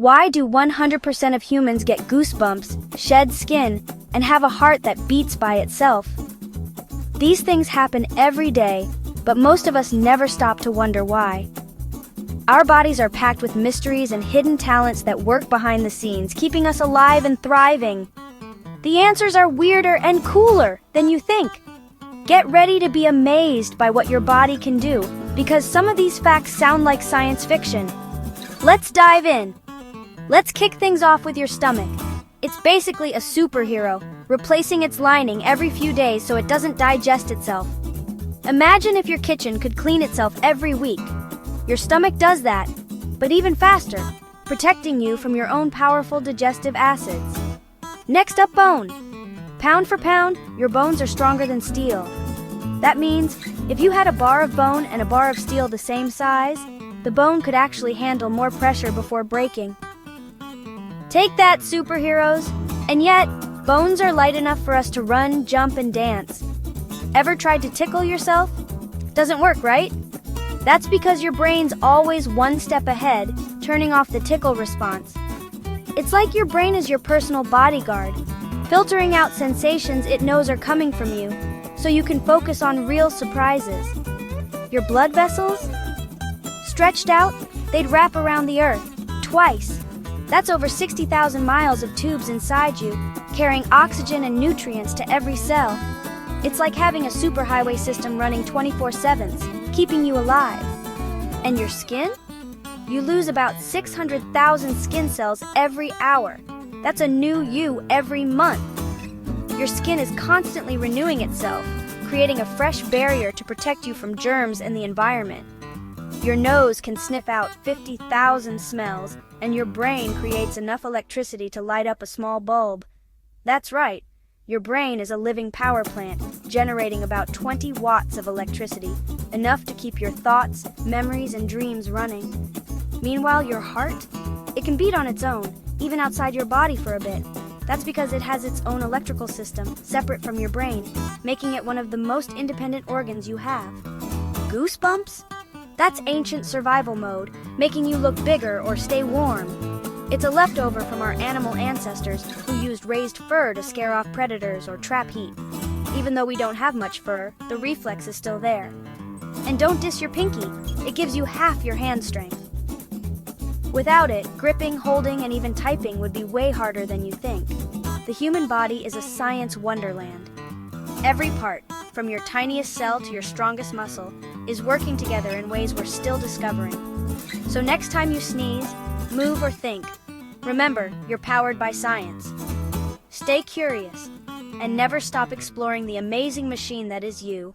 Why do 100% of humans get goosebumps, shed skin, and have a heart that beats by itself? These things happen every day, but most of us never stop to wonder why. Our bodies are packed with mysteries and hidden talents that work behind the scenes, keeping us alive and thriving. The answers are weirder and cooler than you think. Get ready to be amazed by what your body can do, because some of these facts sound like science fiction. Let's dive in. Let's kick things off with your stomach. It's basically a superhero, replacing its lining every few days so it doesn't digest itself. Imagine if your kitchen could clean itself every week. Your stomach does that, but even faster, protecting you from your own powerful digestive acids. Next up, bone. Pound for pound, your bones are stronger than steel. That means, if you had a bar of bone and a bar of steel the same size, the bone could actually handle more pressure before breaking. Take that, superheroes! And yet, bones are light enough for us to run, jump, and dance. Ever tried to tickle yourself? Doesn't work, right? That's because your brain's always one step ahead, turning off the tickle response. It's like your brain is your personal bodyguard, filtering out sensations it knows are coming from you, so you can focus on real surprises. Your blood vessels? Stretched out, they'd wrap around the earth, twice. That's over 60,000 miles of tubes inside you, carrying oxygen and nutrients to every cell. It's like having a superhighway system running 24/7, keeping you alive. And your skin? You lose about 600,000 skin cells every hour. That's a new you every month. Your skin is constantly renewing itself, creating a fresh barrier to protect you from germs and the environment. Your nose can sniff out 50,000 smells, and your brain creates enough electricity to light up a small bulb. That's right, your brain is a living power plant, generating about 20 watts of electricity, enough to keep your thoughts, memories, and dreams running. Meanwhile, your heart? It can beat on its own, even outside your body for a bit. That's because it has its own electrical system, separate from your brain, making it one of the most independent organs you have. Goosebumps? That's ancient survival mode, making you look bigger or stay warm. It's a leftover from our animal ancestors who used raised fur to scare off predators or trap heat. Even though we don't have much fur, the reflex is still there. And don't diss your pinky, it gives you half your hand strength. Without it, gripping, holding, and even typing would be way harder than you think. The human body is a science wonderland. Every part, from your tiniest cell to your strongest muscle, is working together in ways we're still discovering. So next time you sneeze, move or think, remember, you're powered by science. Stay curious, and never stop exploring the amazing machine that is you.